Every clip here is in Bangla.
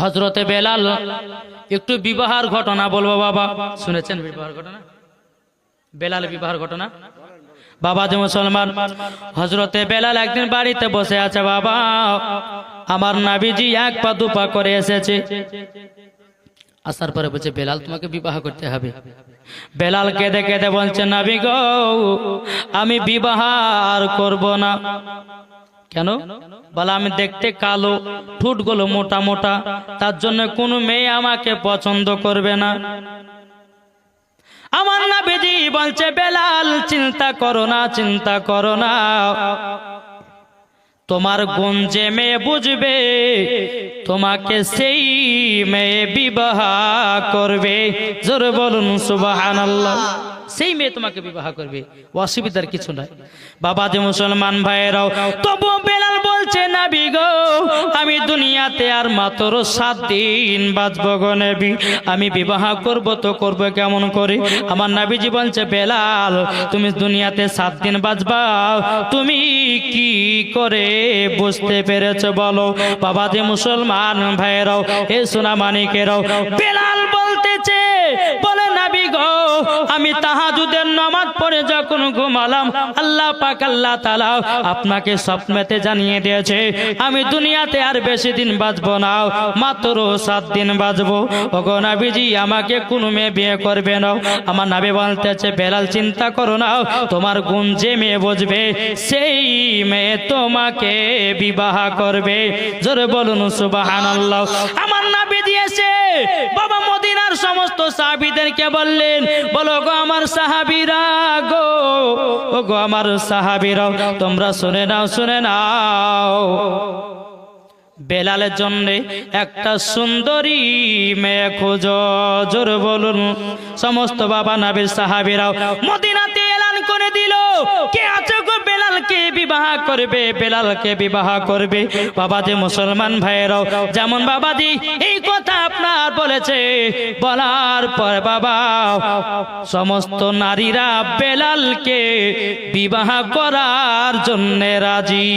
হযরতে বেলাল একটু বিবাহের ঘটনা বলবো বাবা, শুনেছেন বিবাহের ঘটনা? বেলাল বিবাহের ঘটনা বাবা যে মুসলমান, হযরতে বেলাল একদিন বাড়িতে বসে আছে বাবা, আমার নবীজি এক পা দুপা করে এসেছে, আসার পরে বলছে বেলাল তোমাকে বিবাহ করতে হবে। বেলাল কেঁদে কেঁদে বলছে নবী গো আমি বিবাহ আর করব না। কেন? বলে আমি দেখতে কালো, ঠোঁটগুলো মোটা মোটা, তার জন্য কোনো মেয়ে আমাকে পছন্দ করবে না। আমার নবীজি বলছে বেলাল চিন্তা করো না, চিন্তা করো না, তোমার গুণ যে মেয়ে বুঝবে তোমাকে সেই মেয়ে বিবাহ করবে। জোরে বলুন সুবহানাল্লাহ। সেই মেয়ে তোমাকে বিবাহ করবে, অসুবিধার কিছু নাই। বাবা যে মুসলমান ভাইয়েরাও, তবু বেলাল বলছে নবী গো আমি দুনিয়াতে আর মাত্র 7 দিন বাঁচবো গো নবী, আমি বিবাহ করব তো করব কেমন করে? আমার নবীজি বলছে বেলাল তুমি দুনিয়াতে 7 দিন বাঁচবা, তুমি কি করে বুঝতে পেরেছো বলো? বাবা যে মুসলমান ভাইয়েরাও, এ সোনা মানিকেরাও, বেলাল বলতেছে বলে নবী গো আমি তাহাজ্জুদের নামাজ পড়ে যখন ঘুমালাম আল্লাহ পাক আল্লাহ তাআলা আপনাকে স্বপ্নেতে জানিয়ে দিয়েছে আমি দুনিয়াতে আর বেশি দিন বাঁচবো না, মাত্র 7 দিন বাঁচবো। ওগো নবীজি আমাকে কোন মেয়ে বিয়ে করবে না। আমার নবী বলতেছে বেলাল চিন্তা করো না, তোমার গুণ যে মেয়ে বুঝবে সেই মেয়ে তোমাকে বিবাহ করবে। জোরে বলুন সুবহানাল্লাহ। আমার নবী দিয়েছে বাবা মদিনার সমস্ত সাহাবীদেরকে বললেন বলো গো আমার সাহাবীরা গো, ও গো আমার সাহাবীরা তোমরা শুনে নাও, শুনে নাও, বেলালের জন্য একটা সুন্দরী মেয়ে খোঁজো। জোরে বলুন সমস্ত বাবা নবীর সাহাবীরা মদিনাতে এলান করে দিল কে আছে গো বেলালকে বিবাহ করবে, বেলালকে বিবাহ করবে। বাবাজি মুসলমান ভাইয়েরাও, যেমন বাবাজি এই কথা আপনার বলেছে, বলার পর বাবা সমস্ত নারীরা বেলালকে বিবাহ করার জন্য রাজি।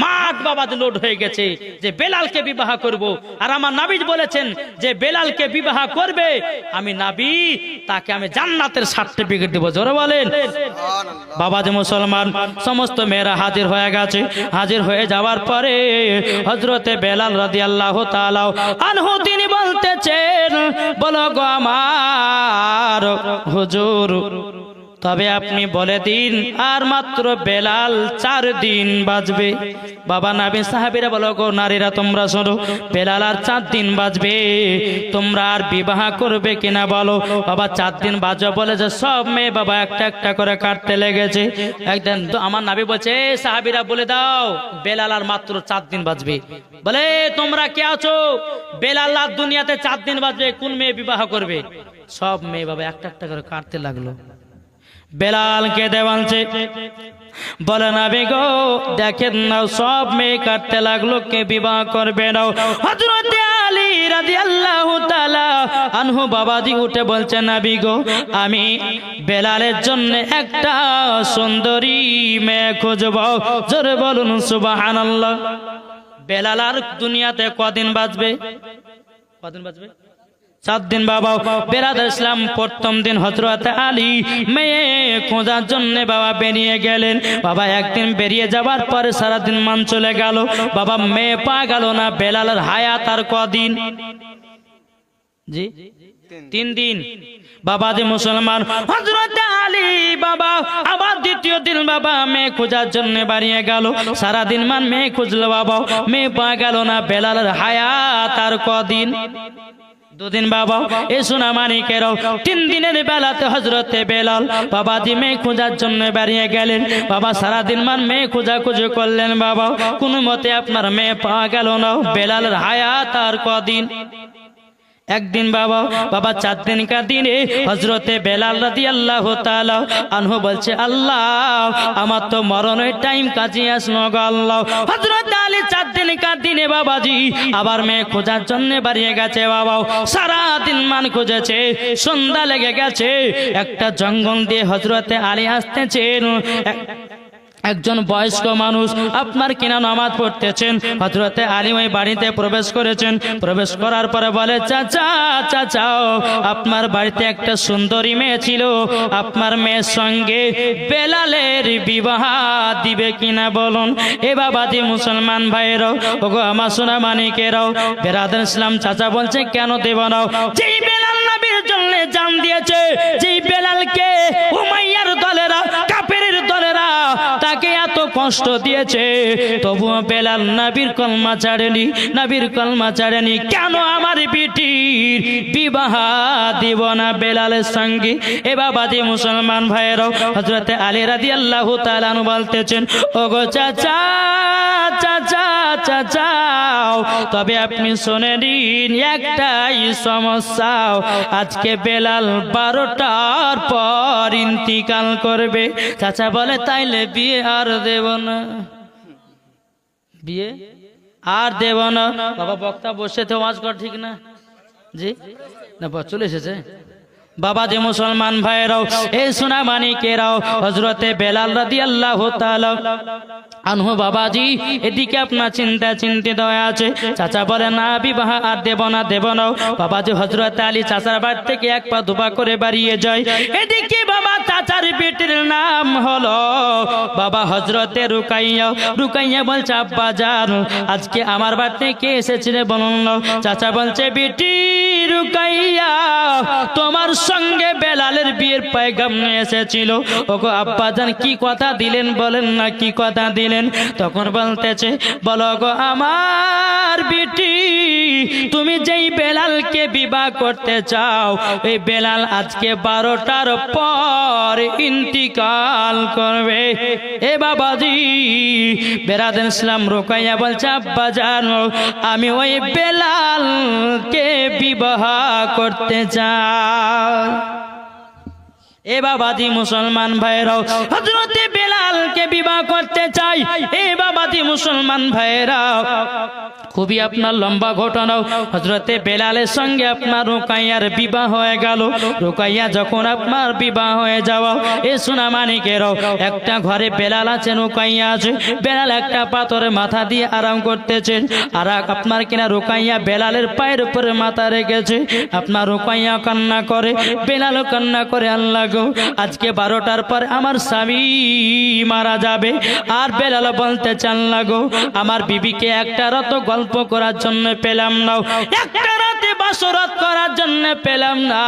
মাঠ বাবাজি লোড হয়ে গেছে যে বেলালকে বিবাহ করব। আর আমার নবী বলেছেন যে বেলালকে বিবাহ করবে আমি নবী তাকে আমি জান্নাতের সার্টিফিকেট দেব। জোরে বলেন বাবাজি মুসলমান। সমস্ত মেয়েরা হাজির হয়ে গেছে। হাজির হয়ে যাওয়ার পরে হযরতে বেলাল রাদিয়াল্লাহু তাআলা আনহু তিনি বলতেছেন বলো গো আমার হুজুর তবে আপনি বলে দিন আর মাত্র বেলাল 4 দিন বাঁচবে। বাবা নবী সাহাবীরা বলো গো নারীরা তোমরা শোনো, বেলাল আর 4 দিন বাঁচবে, তোমরা আর বিবাহ করবে কিনা বলো। বাবা 4 দিন বাঁচবে বলে যে সব মেয়ে বাবা একটা একটা করে কাটতে লেগেছে। একদিন আমার নবী বলছে সাহাবীরা বলে দাও বেলাল আর মাত্র 4 দিন বাঁচবে। বলে তোমরা কে আছো? বেলাল আর দুনিয়াতে 4 দিন বাঁচবে, কোন মেয়ে বিবাহ করবে? সব মেয়ে বাবা একটা একটা করে কাটতে লাগলো। বেলালকে দেওয়ানছে বলে নবী গো দেখেন না সব মেয়ে কাটতে লাগলো, কে বিবাহ করবে না? হযরতে আলী রাদিয়াল্লাহু তাআলা আনহু বাবাজি উঠে বলছে নবী গো আমি বেলালের জন্য একটা সুন্দরী মেয়ে খুঁজব। জোরে বলুন সুবহানাল্লাহ। বেলাল আর দুনিয়াতে কদিন বাঁচবে? কদিন বাঁচবে? 7 দিন বাবা। বেরাদ ইসলাম প্রথম দিন হযরতে আলী মেয়ে খোঁজার জন্য বাবা বেরিয়ে গেলেন। বাবা একদিন বেরিয়ে যাবার পরে সারা দিন মান চলে গেল, বাবা মেয়ে পা গেল না। বেলালের হায়াত আর কদিন? জি 3 দিন। বাবা যে মুসলমান হযরতে আলী বাবা আবার দ্বিতীয় দিন বাবা মেয়ে খোঁজার জন্য বাড়িয়ে গেল। সারা দিন মান মেয়ে খুঁজলো বাবা, মেয়ে পা গেল না। বেলালের হায়াত আর কদিন? 2 দিন বাবা। এ সোনা মানিকেরাও 3 দিনের বেলাতে হযরতে বেলাল বাবাজি মেয়ে খোঁজার জন্য বেরিয়ে গেলেন। বাবা সারাদিন মান মেয়ে খোঁজাখুঁজি করলেন বাবা, কোনো মতে আপনার মেয়ে পাওয়া গেল না। বেলালের হায়াত আর কদিন? একদিন বাবা। বাবা 4 দিনকার দিনে হযরতে বেলাল রাদিয়াল্লাহু তাআলা আনহু বলছে আল্লাহ আমার তো মরণের টাইম কাছে আসলো গো আল্লাহ। হযরত আলী 4 দিনকার দিনে বাবাজি আবার মেয়ে খোঁজার জন্য বাড়িয়ে গেছে বাবা। সারা দিন মান খুঁজেছে, সন্ধ্যা লেগে গেছে। একটা জঙ্গল দিয়ে হযরতে আলী আসতেছেন। একজন বয়স্ক মানুষ আপনার কিনা নামাজ পড়তেছেন, হযরতে আলী ওই বাড়িতে প্রবেশ করেছেন। প্রবেশ করার পরে বলে, চাচা চাচা আপনার বাড়িতে একটা সুন্দরী মেয়ে ছিল, আপনার মেয়ের সঙ্গে বেলালের বিবাহ দিবে কিনা বলুন। এ বাবাজি মুসলমান ভাইরাও, ওগো আমার সোনা মানিকেরাও, বেরাদার ইসলাম, চাচা বলছে কেন দেব না? যেই বেলাল নবীর জন্য জান দিয়েছে, যেই বেলালকে উমাইয়ার দলেরা, কাফেরের দলেরা তাকে এত কষ্ট দিয়েছে, তবুও বেলাল নবীর কলমা ছাড়েনি, নবীর কলমা ছাড়েনি। কেন আমার বিটির বিবাহ দিব না বেলালের সঙ্গে? এ বাবাজি মুসলমান ভাইয়েরাও, হযরতে আলী রাদিয়াল্লাহু তাআলা আনহু বলতেছেন, ওগো চাচা চাচা চাচা, তবে আপনি শুনে নিন একটাই সমস্যা, আজকে বেলাল 12টার পর ইন্তিকাল করবে। চাচা বলে, তাইলে বিয়ে আর দেব না, বিয়ে আর দেব না। বাবা বক্তা বসে তো ওয়াজ কর, ঠিক না? জি না, চলে এসেছে। বাবা যে মুসলমান ভাইরাও, এই সোনা মানিকেরাও, হযরতে বেলাল রাদিয়াল্লাহু তাআলা আনহু বাবাজি এদিকে আপনার চিন্তিত হয়ে আছে। চাচা বলে, না বিবাহ আর দেব না, দেব না। বাবাজি হযরতে আলী চাচার বাড়ি থেকে এক পা দুপা করে বাড়িয়ে যায়। এদিকে বাবা চাচার বেটির নাম হলো বাবা হযরতে রুকাইয়া। রুকাইয়া বলছে, আব্বা জান আজকে আমার বাড়ি থেকে এসেছিলে বলুন না। চাচা বলছে, বেটি রুকাইয়া তোমার সঙ্গে বেলালের বিয়ের পয়গাম নিয়ে এসেছিল। ওগো আব্বা জান কি কথা দিলেন বলেন না, কি কথা দিলেন? তখন বলতেছে, বলো গো আমার বেটি, তুমি যেই বেলালকে বিবাহ করতে চাও, এই বেলাল আজকে 12টার পর ইন্তিকাল করবে। এ বাবাজি বেরাদার ইসলাম, রুকাইয়া বলছে, আব্বা জান আমি ওই বেলালকে বিবাহ করতে চাই। এ বাবাজি মুসলমান ভাইরাও, হযরতে বেলালকে বিবাহ করতে চাই। এ বাবাজি মুসলমান ভাইরাও, খুবই আপনার লম্বা ঘটনা। হযরতে বেলালের সঙ্গে আপনার রুকাইয়ার বিবাহ হয়ে গেল। রুকাইয়া যখন আপনার বিবাহ হয়ে যাওয়া, এ সোনা মানিকেরাও, একটা ঘরে বেলাল আছে, রুকাইয়া আছে। বেলাল একটা পাথরে মাথা দিয়ে আরাম করতেছেন, আর আপনার কিনা রুকাইয়া বেলালের পায়ের উপরে মাথা রেখেছে। আপনার রুকাইয়া কান্না করে, বেলালও কান্না করে, আল্লাহ গো আজকে 12টার পর আমার স্বামী মারা যাবে। আর বেলাল বলতে চান, আল্লাহ গো আমার বিবিকে একটা রাত গল্প করার জন্য পেলাম না, একটা রাতে বাসরাত করার জন্য পেলাম না,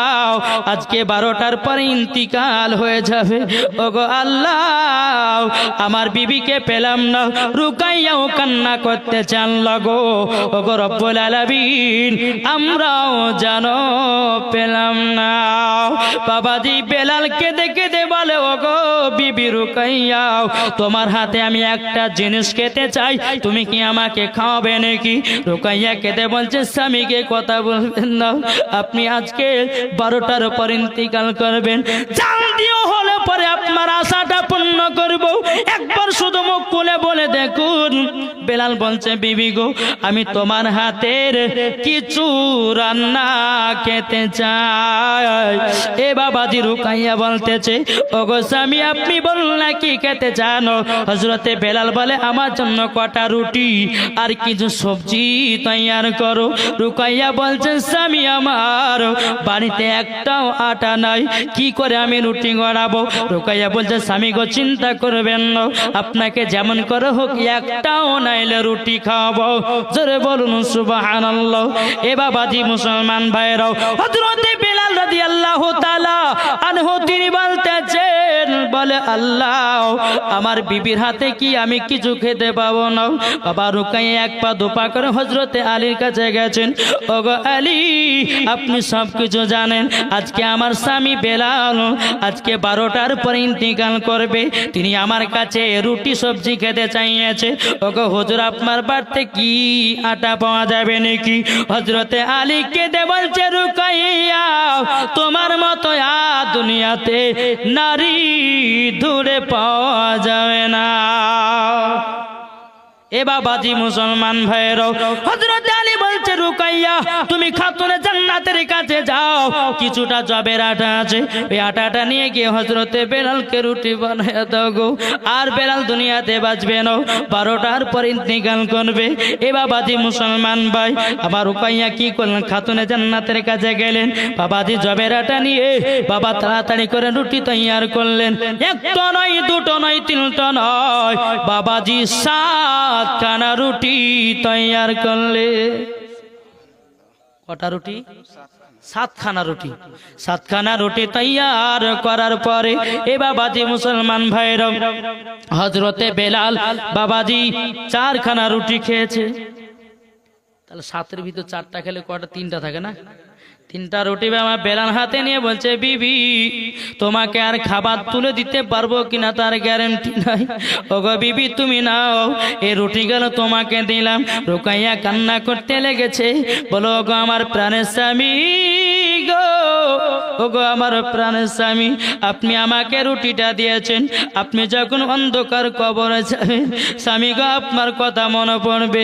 আজকে 12টার পরে ইন্তিকাল হয়ে যাবে। ওগো আল্লাহ আমার বিবিকে পেলাম না। রুকাইয়াও কান্না করতে চান, লাগো ওগো রব্বুল আলামিন আমরাও জানো পেলাম না। বাবাজি বেলালকে দেখে দে বলে, ওগো বিবি রুকাইয়া তোমার হাতে আমি একটা জিনিস খেতে চাই, তুমি কি আমাকে খাওয়াবে নাকি? রুকাইয়া কেঁদে বলছে, স্বামীকে কথা বলবেন না, আপনি আজকে 12টার পর ইন্তিকাল করবেন। জান দিও হলে পরে আপনার আশাটা পূর্ণ করব, একবার শুধু মুখ খুলে বলে দেখুন। বেলাল বলছে, বিবি গো আমি তোমার হাতের কিছু রান্না খেতে চাই। এ বাবাজি রুকাইয়া বলতেছে, ওগো স্বামী আপনি বলুন না কি খেতে চান? হযরতে বেলাল বলে, আমার জন্য কটা রুটি আর কিছু সবজি তৈয়ার করো। রুকাইয়া বলছেন, স্বামী আমার বাড়িতে একটাও আটা নাই, কি করে আমি রুটি গড়াবো? রুকাইয়া বলছে, স্বামী গো চিন্তা করবেন না, আপনাকে যেমন করে হোক একটাও নাইলে রুটি খাওয়াবো। জোরে বলুন সুবহানাল্লাহ। এ বাবাজি মুসলমান ভাইরাও, হযরতে বেলাল রাদিয়াল্লাহু তাআলা আনহু তিনি বলতেছেন, বলে আল্লাহ আমার বিবির হাতে কি আমি কিছু খেতে পাবো না? বাবা রুকাইয়া এক পা দুপা করে হযরতে আলীর কাছে গেছেন। ওগো আলী আপনি সব কিছু জানেন, আজকে আমার স্বামী বেলাল আজকে 12টার পর ইন্তিকাল করবে, তিনি আমার কাছে রুটি সবজি খেতে চাইছে। ওগো হুজুর আপনার বাড়িতে কি আটা পাওয়া যাবে নাকি? হযরতে আলী কেঁদে বলছে, রুকাইয়া তোমার মতো দুনিয়াতে নারী দূরে পাওয়া যাবে না। এ বাবাজি মুসলমান ভাইয়েরাও, হযরত আলী বলছে, রুকাইয়া তুমি খাতুনে জান্নাত জান্নাতের কাছে যাও, কিছুটা জবের আটা আছে, ওই আটাটা নিয়ে গিয়ে হযরতে বেলালকে রুটি বানায় দাও গো। আর বেলাল দুনিয়াতে বাঁচবে না, 12টার পর ইন্তেকাল করবে। এ বাবাজি মুসলমান ভাই, আবার রুকাইয়া কি করলেন? খাতুনে জান্নাতের কাছে গেলেন, বাবাজি জবের আটা নিয়ে বাবা তাড়াতাড়ি করে রুটি তৈয়ার করলেন। একটা নয়, দুটো নয়, তিনটা নয়, বাবাজি 7খানা রুটি তৈয়ার করলে। কটা রুটি? 7খানা রুটি। 7খানা রুটি তৈয়ার করার পরে এ বাবাজি মুসলমান ভাইরা, হযরতে বেলাল বাবাজি 4খানা রুটি খেয়েছে। তাহলে 7-এর ভিতর 4টা খেলে কটা? 3টা থাকে না? 3টা রুটি বাবা বেলাল হাতে নিয়ে বলছে, বিবি তোমাকে আর খাবার তুলে দিতে পারবো কিনা তার গ্যারান্টি নাই। ওগো বিবি তুমি নাও, এই রুটিগুলো তোমাকে দিলাম। রুকাইয়া কান্না করতে লেগেছে, বলো ওগো আমার প্রাণের স্বামী গো, ওগো আমার প্রাণের স্বামী, আপনি আমাকে রুটিটা দিয়েছেন, আপনি যখন অন্ধকার কবরে যাবেন স্বামী গো আপনার কথা মনে পড়বে।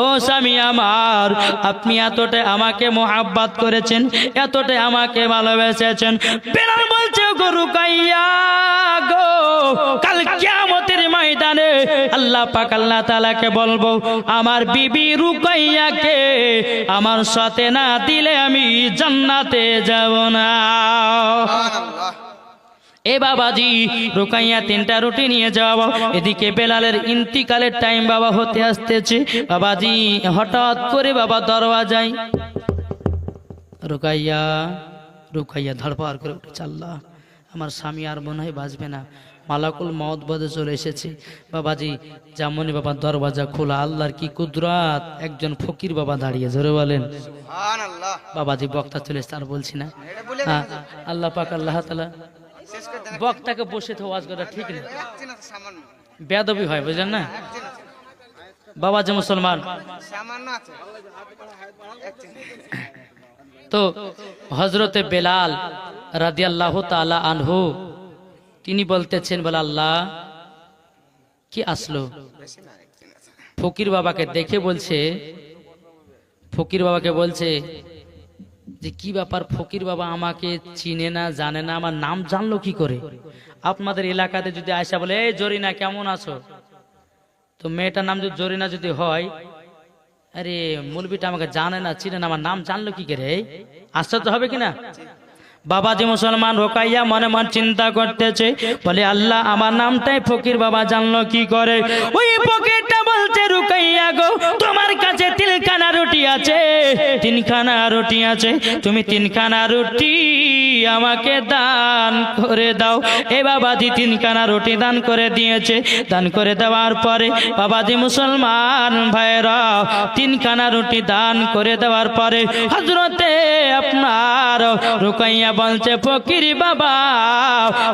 ও স্বামী আমার, আপনি এতটাই আমাকে মোহাব্বত করেছেন, এতটাই আমাকে ভালোবেসেছেন। বেলাল বলছে গো রুকাইয়া গো, কাল কিয়ামতের ময়দানে আল্লাহ পাক আল্লাহ তাআলাকে বলবো, আমার বিবি রুকাইয়াকে আমার সাথে না দিলে আমি জান্নাতে যাব না। এ বাবাজি রুকাইয়া 3টা রুটি নিয়ে যাওয়া। এদিকে বেলালের ইন্তিকালের টাইম বাবা হতে আসতেছে। বাবাজি হঠাৎ করে বাবা দরওয়াজায়, রুকাইয়া রুকাইয়া ধড়ফড় করে উঠেছে, আল্লাহ আমার স্বামী আর মনে হয় বাঁচবে না, মালাকুল মওত বদে চলে এসেছে। বাবাজি যেমনই বাবা দরওয়াজা খোলা, আল্লাহর কি কুদরত, একজন ফকির বাবা দাঁড়িয়ে, জোরে বলেন সুবহানাল্লাহ। বাবাজি বক্তা চলে এসেছে, আর বলছি না, আল্লাহ পাক আল্লাহ তাআলা বক্তাকে বসে তো ওয়াজ করা ঠিক না, বেয়াদবি হয়, বুঝলেন না বাবাজি মুসলমান। তো হযরতে বেলাল রাদিয়াল্লাহু তাআলা আনহু তিনি বলতেছেন, বলে আল্লাহ কি আসলো? ফকির বাবাকে দেখে বলছে, ফকির বাবাকে বলছে যে কি ব্যাপার, ফকির বাবা আমাকে চিনে না, জানে না, আমার নাম জানলো কি করে? আপনাদের এলাকাতে যদি আয়সা বলে, এই জরিনা কেমন আছো, তো মেয়েটার নাম যদি জরিনা যদি হয়, আরে মুলবিটা আমাকে জানে না, চিনে না, আমার নাম জানলো কি করে? আশ্চর্য হবে কিনা? বাবাজি মুসলমান রুকাইয়া মনে মন চিন্তা করতেছে, বলে আল্লাহ আমার নামটাই ফকির বাবা জানলো কি করে? ওই ফকিরটা বলছে, রুকাইয়া গো তোমার কাছে 3খানা রুটি আছে, 3খানা রুটি আছে, তুমি 3খানা রুটি আমাকে দান করে দাও। এ বাবাজি 3খানা রুটি দান করে দিয়েছে। দান করে দেওয়ার পরে বাবাজি মুসলমান ভাইরা 3খানা রুটি দান করে দেওয়ার পরে হযরতে আপনার রুকাইয়া বলছে, ফকির বাবা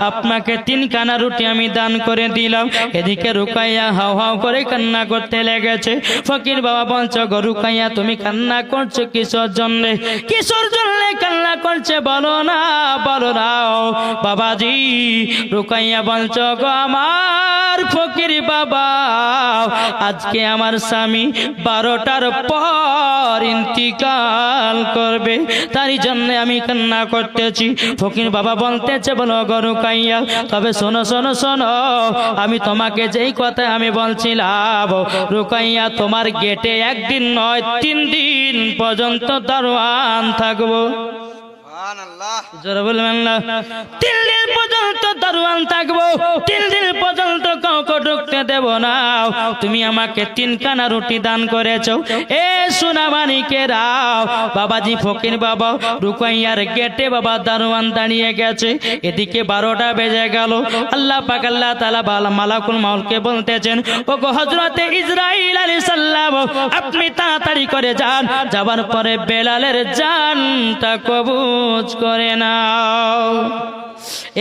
আপনাকে 3খানা রুটি আমি দান করে দিলাম। এদিকে রুকাইয়া হাও হাও করে কান্না করতে লেগেছে। ফকির বাবা বলছে, গো রুকাইয়া তুমি কান্না করছো কিসের জন্য? কিসের জন্য কান্না করছে বলো না, বলো না। বাবাজি রুকাইয়া বলছে, গো আমার ফকির বাবা আজকে আমার স্বামী 12টার পর ইন্তিকাল করবে, তারই জন্য আমি কান্না করতেছি। ফকির বাবা বলতেছে, বলো গো রুকাইয়া, তবে শোনো শোনো শোনো, আমি তোমাকে যেই কথা আমি বলছিলাম, রুকাইয়া তোমার গেটে 1 দিন নয় 3 দিন পর্যন্ত দারোয়ান থাকবো। জোরে বলবেন না? 3 দিন পর্যন্ত দারোয়ান থাকবো, 3 দিন পর্যন্ত কাউকে ঢুকতে দেব না। তুমি আমাকে 3খানা রুটি দান করেছো। এ সোনা মানিকেরা, বাবাজি ফকির বাবা রুকাইয়ার গেটে বাবা দারোয়ান দাঁড়িয়ে গেছে। এদিকে 12টা বেজে গেল। আল্লাহ পাক আল্লাহ তাআলা মালাকুল মউতকে বলতেছেন, ও গো হযরতে ইসরাইল আলাইহিস সালাম আপনি তাড়াতাড়ি করে যান, যাবার পরে বেলালের জানটা কবজ করে নাও।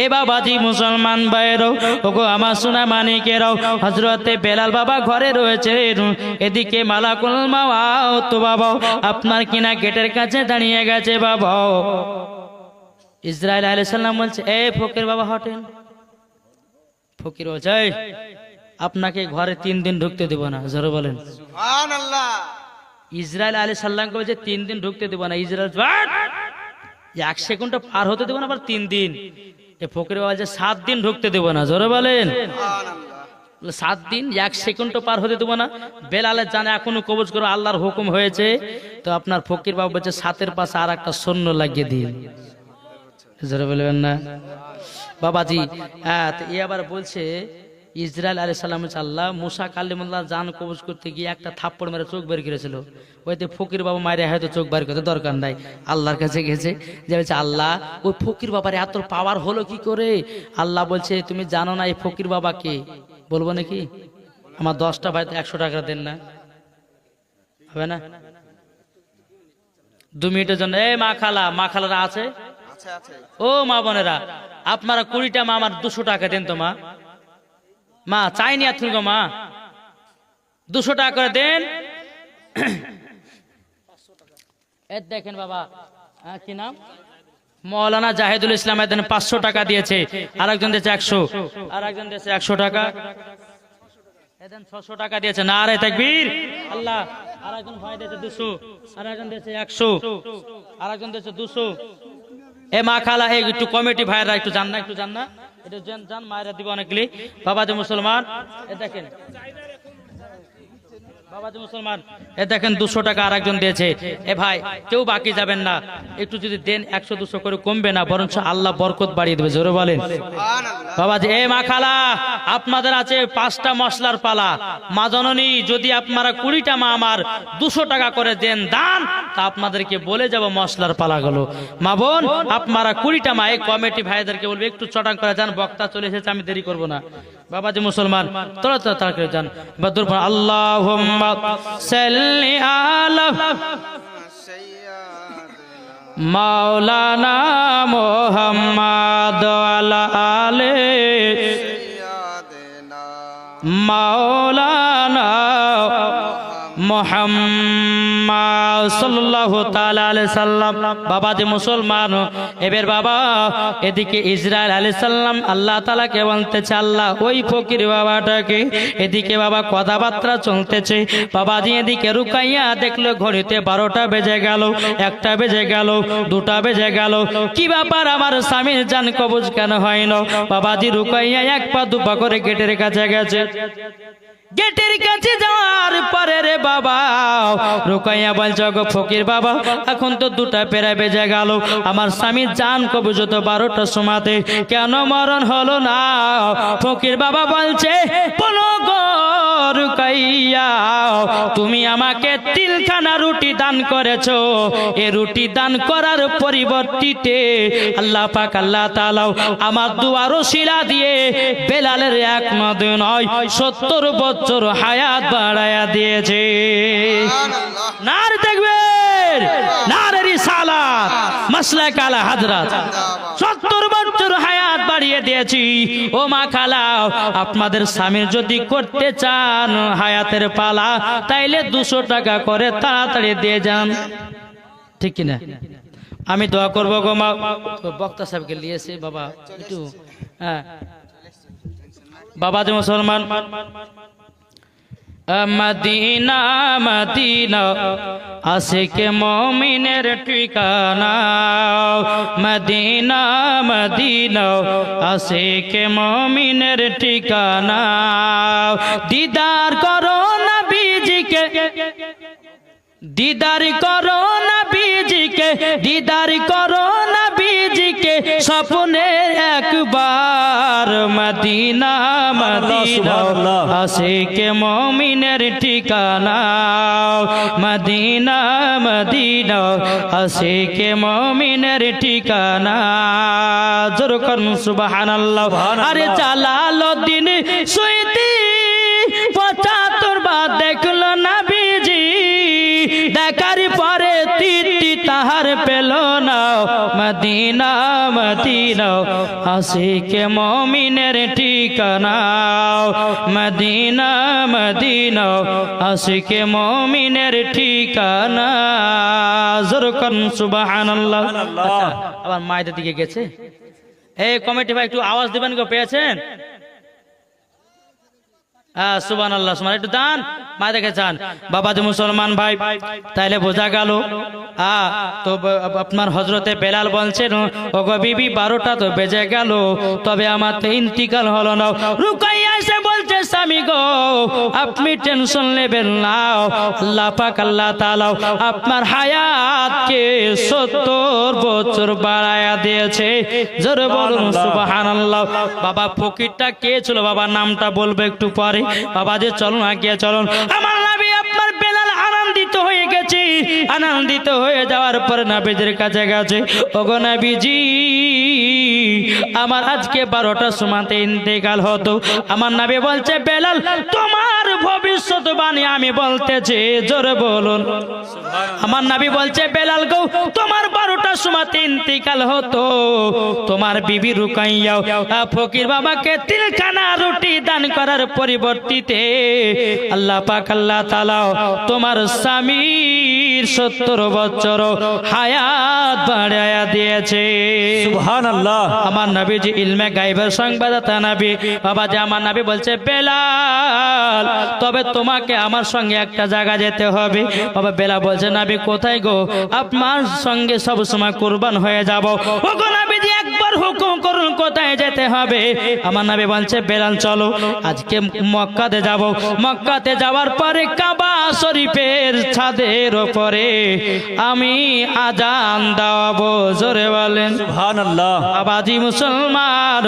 এ বাবাজি মুসলমান ভাইয়েরও, ওগো আমার সোনা মানিকেরাও, হযরতে বেলাল বাবা ঘরে রয়েছে। এদিকে মালাকুল মউত বাবা আপনার কিনা গেটের কাছে দাঁড়িয়ে গেছে। বাবা ইসরাইল আলাইহিস সালাম বলছে, এ ফকির বাবা হটেন। ফকির বলছে, আপনাকে ঘরে 3 দিন ঢুকতে দেব না। জোরে বলেন সুবহানাল্লাহ। ইসরাইল আলাইহিস সালামকে বলছে 3 দিন ঢুকতে দেব না। ইসরাইল 1 সেকেন্ড পার হতে দেবো না, আবার 3 দিন। এ ফকির বাবা যে 7 দিন ঢুকতে দেবো না, জোরে বলেন। 7 দিন 1 সেকেন্ড পার হতে দেবো না। বেলালের জানে এখনো কবজ করো, আল্লাহর হুকুম হয়েছে। তো আপনার ফকির বাবা বলছে 7-এর পাশে আর একটা শূন্য লাগিয়ে দিন, জোরে বলবেন না বাবাজি। হ্যাঁ, তো এ আবার বলছে ইসরাইল আলাইহিস সালাম আল্লাহ মুসা কালিমুল্লাহ জান কবজ করতে গিয়ে একটা থাপ্পড় মেরে চোখ বের করেছিল। ওইতে ফকির বাবা মায়ের হয়তো চোখ বের করতে দরকার নাই, আল্লাহর কাছে গেছে যে বলছে আল্লাহ ওই ফকির বাবার এত পাওয়ার হলো কি করে? আল্লাহ বলছে তুমি জানো না এই ফকির বাবাকে? বলবো নাকি? আমার 10টা ভাই 100 টাকা দেন না, হবে না? 2 মিনিটের জন্য। এই মা খালারা আছে? ও মা বোনেরা, আপনারা 20টা মা আমার 200 টাকা দেন তো। মা চাইনি আর গো মা, 200 টাকা করে দেন। দেখেন বাবা, কি নাম? মৌলানা জাহিদুল ইসলাম 500 টাকা দিয়েছে, আর একজন দিয়েছে 100, আর একজন দিয়েছে 100 টাকা, 600 টাকা দিয়েছে। নারে তাকবীর আল্লাহ। আর একজন ভাই দিয়েছে 200, আর একজন দিয়েছে 100, আর একজন দিয়েছে 200। এ মা খালা, এই একটু কমিটি ভাইরা একটু জান না, একটু জান না, এটা জান মায়েরা দিব অনেকগুলি। বাবাজি মুসলমান, এ দেখেন বাবাজি মুসলমান, এ দেখেন 200 টাকা আর একজন দিয়েছে। এ ভাই কেউ বাকি যাবেন না, একটু যদি দেন 100-200 করে কমবে না, বরঞ্চ আল্লাহ বরকত বাড়িয়ে দেবে, জোরে বলেন বাবাজি। এ মা খালা, আপনাদের আছে 5টা মশলার পালা। মা জননী, যদি আপনারা 20টা মা আমার 200 টাকা করে দেন দান, তা আপনাদেরকে বলে যাব মশলার পালাগুলো। মা বোন, আপনারা 20টা মা, এই কমিটি ভাইদেরকে বলবে একটু চটাং করে যান, বক্তা চলে এসেছে, আমি দেরি করব না। বাবাজি মুসলমান, তোরা তাড়াতাড়ি যান। বদর আল্লাহুম্মা সাল্লি আলা মাওলানা মুহাম্মাদ ওয়ালা আলে মাওলানা মুহাম্মদ সাল্লাল্লাহু তাআলা আলাইহি সাল্লাম। বাবাজি মুসলমান, এবার বাবা এদিকে ইসরাইল আলাইহিস সালাম আল্লাহ তাআলাকে বলতেছে আল্লাহ ওই ফকির বাবাটাকে, এদিকে বাবা কথাবার্তা চলতেছে। বাবাজি এদিকে রুকাইয়া দেখলো ঘড়িতে 12টা বেজে গেল, 1টা বেজে গেল, 2টা বেজে গেল। কি ব্যাপার, আমার স্বামীর জান কবজ কেন হয় না? বাবাজি রুকাইয়া 1 পা 2 পা করে গেটের কাছে গেছে। গেটের কাছে যাওয়ার পরে রে বাবা রুকাইয়া বলছে গো ফকির বাবা, এখন তো 2টা পেরা বেজে গেল, আমার স্বামীর জান কবজ তো 12টার সময়তে, কেন মরণ হলো না? ফকির বাবা বলছে বলো গো রুকাইয়া, তুমি আমাকে 3খানা রুটি দান করেছো, এই রুটি দান করার পরিবর্তিতে আল্লাহ পাক আল্লাহ তাআলা আমার দুয়ার ওসিলা দিয়ে বেলালের 1 নয় 70 বছর হায়াত বাড়ায়া দিয়েছে। নারে তাকবীর, নারে রিসালাত, মাসলাক আলা হযরত, 70 বছর হায়াত বাড়িয়ে দিয়েছি। ও মা খালা, আপনাদের স্বামীর যদি করতে চান হায়াতের পালা, তাইলে 200 টাকা করে তাড়াতাড়ি দিয়ে যান, ঠিক কিনা? আমি দোয়া করবো গো মা। বক্তা সাহেবকে নিয়েছে বাবা একটু। হ্যাঁ বাবাজি মুসলমান, মদিনা মদিনা আশিকে মুমিনের ঠিকানা, মদিনা মদিনা আশিকে মুমিনের ঠিকানা। দিদার করো নবীজিকে, দিদার করো নবীজিকে, দিদার করো নবীজিকে স্বপ্নে একবার। মদিনা মদিনা আশিকে মুমিনের ঠিকানা, মদিনা মদিনা আশিকে মুমিনের ঠিকানা। জোর করুন সুবহানাল্লাহ। আরে জালালউদ্দিন সুয়ুতি 75 বার দেখলো নবীজি, দেখার পরে তৃপ্তি তাহার পেল না। মদিনা মদিনা আশিকে মুমিনের ঠিকানা, মদিনা মদিনা আশিকে মুমিনের ঠিকানা। জোর করুন সুবহানাল্লাহ। আচ্ছা, আবার মায়েদের দিকে গেছে। এই কমিটি ভাই একটু আওয়াজ দিবেন গো, পেয়েছেন? সুবহানাল্লাহ সুবহান, একটু দান মা দেখে চান বাবাজি মুসলমান ভাই। তাইলে বোঝা গেল তো আপনার হযরতে বেলাল বলছেন, ওগো বিবি 12টা তো বেজে গেল, তবে আমার তো ইন্তিকাল হলো না। রুকাইয়া এসে বলছে, স্বামী গো আপনি টেনশন নেবেন না, আল্লাহ পাক আল্লাহ তাআলা আপনার হায়াতকে 70 বছর বাড়ায়া দিয়েছে। জোরে বলুন সুবহানাল্লাহ। বাবা ফকিরটা কে ছিল বাবা, নামটা বলবো একটু পরে। বাবা যে চলুন আগে চলুন। আমার নবী আপনার বেলাল আনন্দিত হয়ে গেছে। আনন্দিত হয়ে যাওয়ার পর নবীজির কাছে গেছে, ওগো নবীজি আমার আজকে 12টার সময়তে ইন্তেকাল হতো। আমার নবী বলছে, বেলাল তোমার ভবিষ্যৎবাণী আমি বলতেছি, জোরে বলুন। আমার নবী বলছে, বেলাল গো তোমার 12টার সময়তে ইন্তেকাল হতো, তোমার বিবি রুকাইয়া ফকির বাবাকে 3খানা রুটি দান করার পরিবর্তিতে আল্লাহ পাক আল্লাহ তাআলা তোমার স্বামীর 70 বছর হায়াত বাড়ায়া দিয়েছে। সুবহানাল্লাহ। আমার নবীজি ইলমে গায়বের সংবাদদাতা নবী। বাবা যে আমার নবী বলছে, বেলাল তবে তোমাকে আমার সঙ্গে একটা জায়গা যেতে হবে। বাবা বেলাল বলছে, নবী কোথায় গো? আপনার সঙ্গে সব সময় কুরবান হয়ে যাব। ওগো নবীজি একবার হুকুম করুন কোথায় যেতে হবে? আমার নবী বলছে, বেলাল চলো আজকে মক্কাতে যাব। মক্কাতে যাওয়ার পরে কাবা শরীফের ছাদের উপরে আমি আজান দেওয়াবো। জোরে বলেন সুবহানাল্লাহ। বাবাজি মুসলমান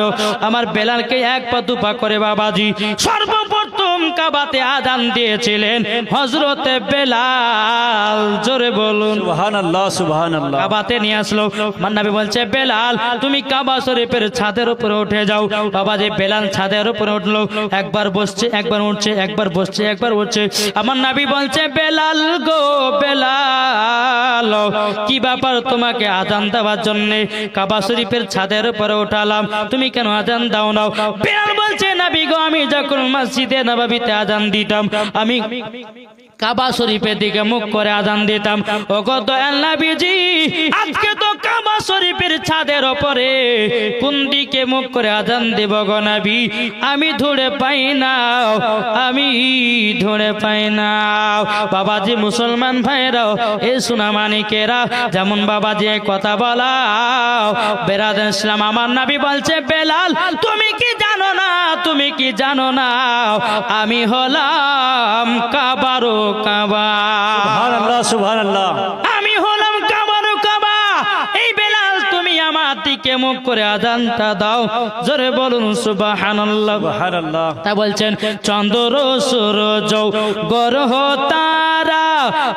আমার বেলালকে 1 পা 2 পা করে বাবাজি সর্বপ্রথম কাবাতে আজান দিয়েছিলেন হযরতে বেলাল। জোরে বলুন সুবহানাল্লাহ সুবহানাল্লাহ। কাবাতে নিয়ে আসলো। আমার নবী বলছে, বেলাল তুমি কাবা শরীফের ছাদের উপরে উঠে যাও। বাবাজি বেলাল ছাদের উপরে উঠলো, একবার বসছে একবার উঠছে, একবার বসছে একবার উঠছে। আমার নবী বলছে, বেলাল গো বেলাল কি ব্যাপার, তোমাকে আজান দেওয়ার জন্য কাবা শরীফের ছাদের উপরে উঠালাম, তুমি কেন আজান দাও না? বেলাল বলছে, নবী গো আমি যখন মসজিদে নববীতে আজান দিতাম আমি কাবা শরীফের দিকে মুখ করে আজান দিতাম। ওগো দয়াল নবীজি আজকে তো কাবা শরীফের ছাদের উপরে কোন দিকে মুখ করে আজান দেব গো নবী? আমি ধরে পাই না, আমি ধরে পাই না। বাবাজি মুসলমান ভাইরাও এ সোনা মানিকেরা যেমন বাবাজি কথা বলা বেরাদার ইসলাম। আমার নবী বলছে, বেলাল তুমি কি জানো না, তুমি কি জানো না আমি হলাম কাবারও কাবা। সুবহানাল্লাহ সুবহানাল্লাহ। আমি হলাম কাবারও কাবা। এই বেলাল তুমি আমার দিকে মুখ করে আজানটা দাও। জোরে বলুন সুবহানাল্লাহ সুবহানাল্লাহ। তা বলছেন, চন্দ্র সূরজ গ্রহ তারা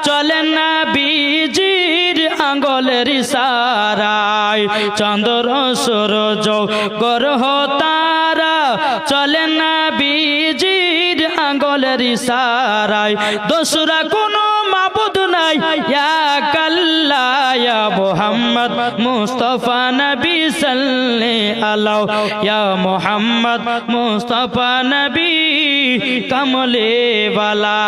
চলে না বিজির আঙ্গুলের ইশারায়। চন্দ্র সূরজ গ্রহ তারা চলে না বিজির আঙ্গুলের ইশারায়। দোসরা কোনো মাবুদ নাই ইয়া কাল্লাহ ইয়া মুহাম্মদ মুস্তাফা নবী সাল্লাল্লাহু আলাইহি ইয়া মুহাম্মদ মুস্তাফা নবী কমলে वाला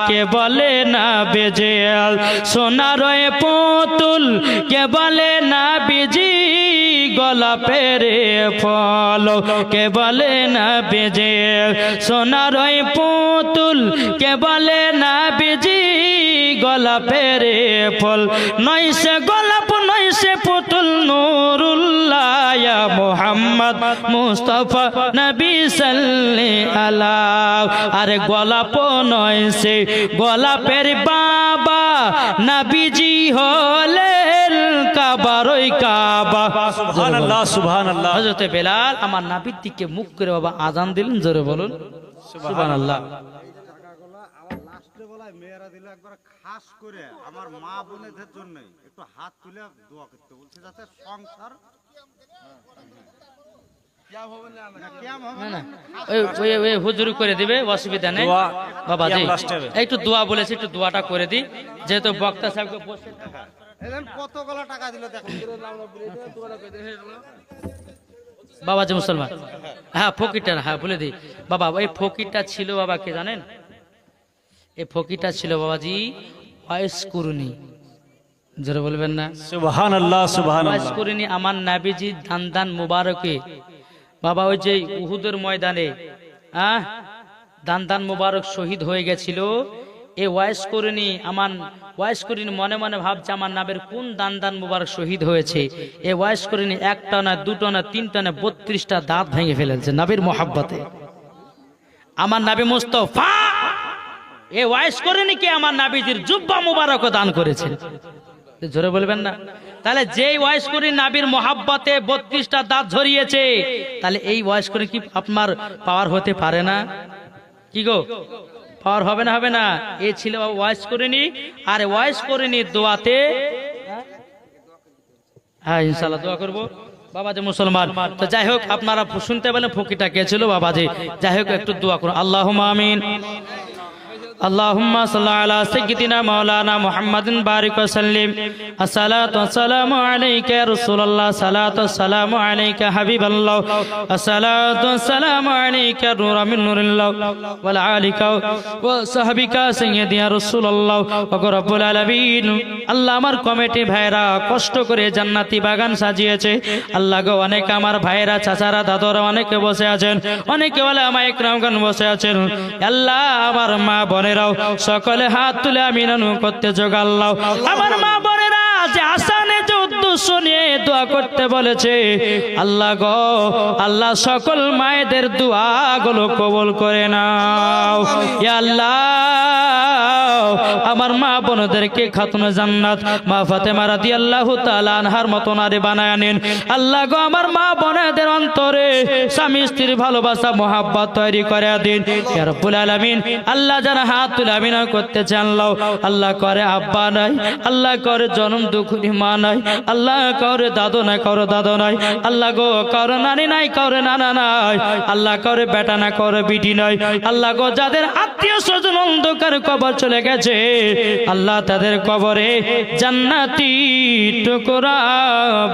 কে বলে না বেজেল সোনার পুতুল, কে বলে না বিজি গোলাপের ফল, কে বলে না বেজেল সোনার পুতুল, কে বলে না বিজি গোলাপের ফল। নয় সে গোলাপ নয় সে পুতুল, নূরুল্লাহ ইয়া মুহাম্মদ মুস্তাফা নবী সাল্লাল্লাহু আলাইহি। আরে গোলাপ নয় সে গোলাপের বাবা, নবীজি হলেন কাবারই কাবা। সুবহানাল্লাহ সুবহানাল্লাহ। হযরতে বেলাল আমার নবীর দিকে মুখ করে বাবা আজান দিলেন। জোরে বলুন সুবহানাল্লাহ। মেয়েরা দিল একবার খাস করে আমার মা বোনেদের জন্য একটু হাত তুলে দোয়া করতে বলছে, যাতে সংসার হুজুরি করে দিবে, অসুবিধা নেই বাবা জি। একটু দোয়া বলেছি, একটু দোয়াটা করে দি, যেহেতু বক্তা সাহেবকে বসে কতগুলো টাকা দিল দেখুন। বাবাজি মুসলমান, হ্যাঁ ফকিরটা, হ্যাঁ বলে দিই বাবা, এই ফকিরটা ছিল বাবা কে জানেন? এই ফকিরটা ছিল বাবাজি ওয়াইস কুরনি। জোরে বলবেন না সুবহানাল্লাহ সুবহানাল্লাহ। ওয়াইস কুরনি আমার নবীজি দান মুবারকে বাবা ওই যে উহুদের ময়দানে দান মুবারক শহীদ হয়ে গেছিল। এ ওয়াইস করিনি আমার ওয়াইস করিনি মনে মনে ভাবছে আমার নাবের কোন দান মুবারক শহীদ হয়েছে। এ ওয়াইস করিনি একটা না দুটো না তিনটা না 32টা দাঁত ভেঙে ফেলেছে নাবির মোহাব্বতে। আমার নাবি মুস্তাফা এ ওয়াইস করিনি কি আমার নাবিজির জুব্বা মুবারক দান করেছে। জোরে বলবেন না? তাহলে যেই ওয়াইস করি নাবির মোহাব্বতে 32টা দাঁত ঝরিয়েছে, তাহলে এই ওয়াইস করে কি আপনার পাওয়ার হতে পারে না? কি গো, পাওয়ার হবে না? হবে না। এ ছিল ওয়াইস করিনি। আর ওয়াইস করিনি দোয়াতে, হ্যাঁ ইনশাআল্লাহ দোয়া করবো বাবাজি মুসলমান। তো যাই হোক, আপনারা শুনতে পেলেন ফকিরটা কে ছিল বাবাজি। যাই হোক একটু দোয়া করুন। আল্লাহুম্মা আমিন। اللهم صل على سيدنا مولانا محمد بارك وسلم. الصلاة والسلام عليك يا رسول الله. الصلاة والسلام عليك حبيب الله. الصلاة والسلام عليك نور من نور الله وعلى آلك وصحبك سيدي يا رسول الله رب العالمين. আল্লাহ আমার কমিটি ভাইরা কষ্ট করে জান্নাতি বাগান সাজিয়েছে। আল্লাহ গো, অনেক আমার ভাইরা চাচারা দাদরা অনেকে বসে আছেন, অনেকে ওলামা ইকরামগণ বসে আছেন। আল্লাহ আমার মা বোনেরাও সকলে হাত তুলে আমিন করতে যোগাল্লাহ। আমার মা বোনেরা যে আসানে যে উদ্দেশ্য নিয়ে দোয়া করতে বলেছে, আল্লাহ গো আল্লাহ সকল মায়েদের দোয়া গুলো কবুল করে নাও ইয়া আল্লাহ। আমার মা বোনদেরকে খাতুনে জান্নাত মা ফাতেমা রাদিয়াল্লাহু তাআলা আনহার মত নারী বানায় নিন। আল্লাহ গো আমার মা বোনদের অন্তরে স্বামী স্ত্রীর ভালোবাসা মোহাব্বত তৈরি করে দিন ইয়া রাব্বুল আলামিন। আল্লাহ যারা হাত তুলে আমিন করতে চানলাও, আল্লাহ করে আব্বা নাই, আল্লাহ করে জন্ম দুঃখী মা নাই, আল্লাহ করে দাদু নাই, করে দাদু নাই, আল্লাহ গো করে নানি নাই, করে নানা নাই, আল্লাহ করে বেটা না, করে বিটি নাই, আল্লাহ গো যাদের আত্মীয় স্বজন অন্ধকার কবর চলে গেছে, আল্লাহ তাদের কবরে জান্নাতি টুকরা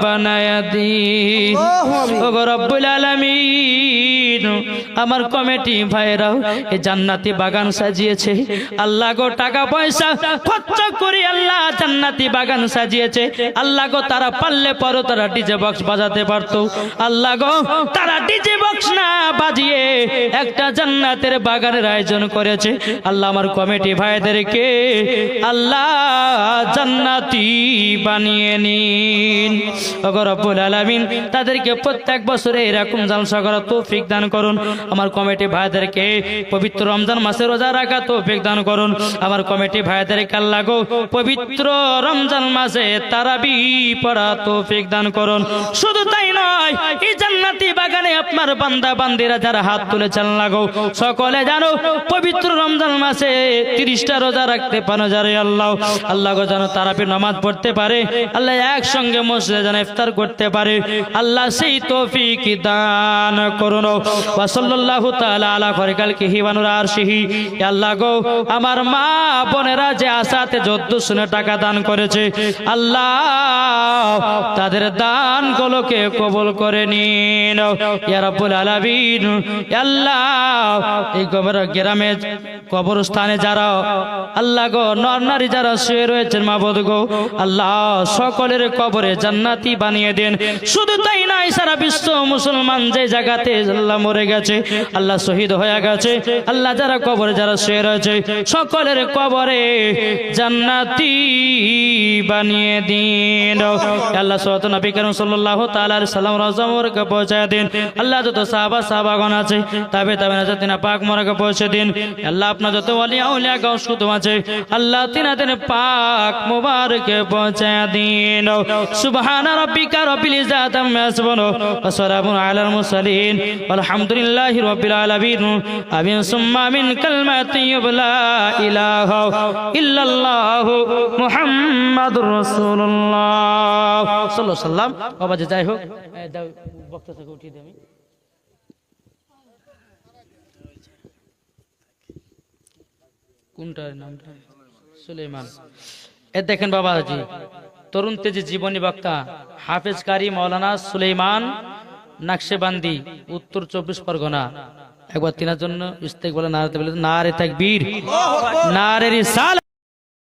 বানায়া দিন ও রব্বুল আলামিন। আমার কমিটি ভাইরাও এই জান্নাতি বাগান সাজিয়েছে, আল্লাহ গো টাকা পয়সা খরচ করে আল্লাহ জান্নাতি বাগান সাজিয়েছে। আল্লাহ গো তারা পারলে পরও তারা ডিজে বক্স বাজাতে পারতো, আল্লাহ গো তারা ডিজে বক্স না বাজিয়ে একটা জান্নাতের বাগানের আয়োজন করেছে। আল্লাহ আমার কমিটি ভাইদেরকে আল্লাহ জান্নাতি বানিয়ে নিন ও রব্বুল আলামিন। তাদেরকে প্রত্যেক বছরে এরকম জালসা করার তৌফিক দান করুন। আমার কমিটি ভাইদেরকে পবিত্র রমজান মাসে রোজা রাখা তৌফিক দান করুন। আমার কমিটি ভাইদেরকে আল্লাহ গো পবিত্র রমজান মাসে তারাবি পড়া তৌফিক দান করুন। শুধু তাই নয়, এই জান্নাতি বাগানে আপনার বান্দা বান্দিরা যারা হাত তুলেছেন আল্লাহ গো সকলে জানো পবিত্র রমজান মাসে 30টা রোজা রাখতে পারো যারে আল্লাহ, আল্লাহ গো যেন তারাবি নামাজ পড়তে পারে, আল্লাহ একসঙ্গে মসজিদে যেন ইফতার করতে পারে, আল্লাহ সেই তৌফিক দান করুন। ওয়া সাল্লাল্লাহু তাআলা আলা খালিকিহি ওয়া নূর আরশিহি। আল্লাহ গো আমার মা বোনেরা যে আশাতে যদ্দু শুনে টাকা দান করেছে, আল্লাহ তাদের দান গুলোকে কবুল করে নিন ইয়া রাব্বুল আলামিন। আল্লাহ এই গ্রামে কবরস্থানে যারা আল্লাহ গো নর নারী যারা শুয়ে রয়েছেন মাবুদ গো আল্লাহ সকলের কবরে জান্নাতি বানিয়ে দেন। শুধু তাই নয়, সারা বিশ্ব মুসলমান যে জায়গাতে আল্লাহ মরে গেছে, আল্লাহ শহীদ হয়ে গেছে, আল্লাহ যারা কবরে যারা শুয়ে রয়েছে সকলের কবরে জান্নাতি বানিয়ে দিন। আল্লাহ সাল্লাল্লাহু নবী করিম সাল্লাল্লাহু তাআলা আলাইহি সাল্লাম রওজা মোবারকে পৌঁছায় দিন। আল্লাহ যত সাহাবাগণ আছে তাবে তিনা পাক মোবারকে পৌঁছে দিন। আল্লাহ আপনার যত ওলিয়া উলিয়া গাউস কুতুব আছে আল্লাহ তিনাদের পাক মোবারকে পৌঁছায় দিন। সুবহানা রাব্বিকা রাব্বিল ইজ্জাতি আম্মা ইয়াসিফুন ওয়া সালামুন আলাল মুরসালিন আলহামদুলিল্লাহি রাব্বিল আলামিন। আমিন সুম্মা আমিন। কালিমাতু লা ইলাহা ইল্লাল্লাহু মুহাম্মাদুর রাসূলুল্লাহ সাল্লাল্লাহু আলাইহি ওয়াসাল্লাম। বাবা যাই হোক বক্তা থেকে উঠিয়ে দিই আমি। কোনটার নামটা? সুলাইমান। এ দেখেন বাবাজি, তরুণ তেজি জীবনী বক্তা হাফেজ কারি মাওলানা সুলাইমান নাকশেবান্দি, উত্তর 24 পরগনা। একবার তিনার জন্য ইস্তেকবাল নারে তাকবীর, নারে রিসালাত।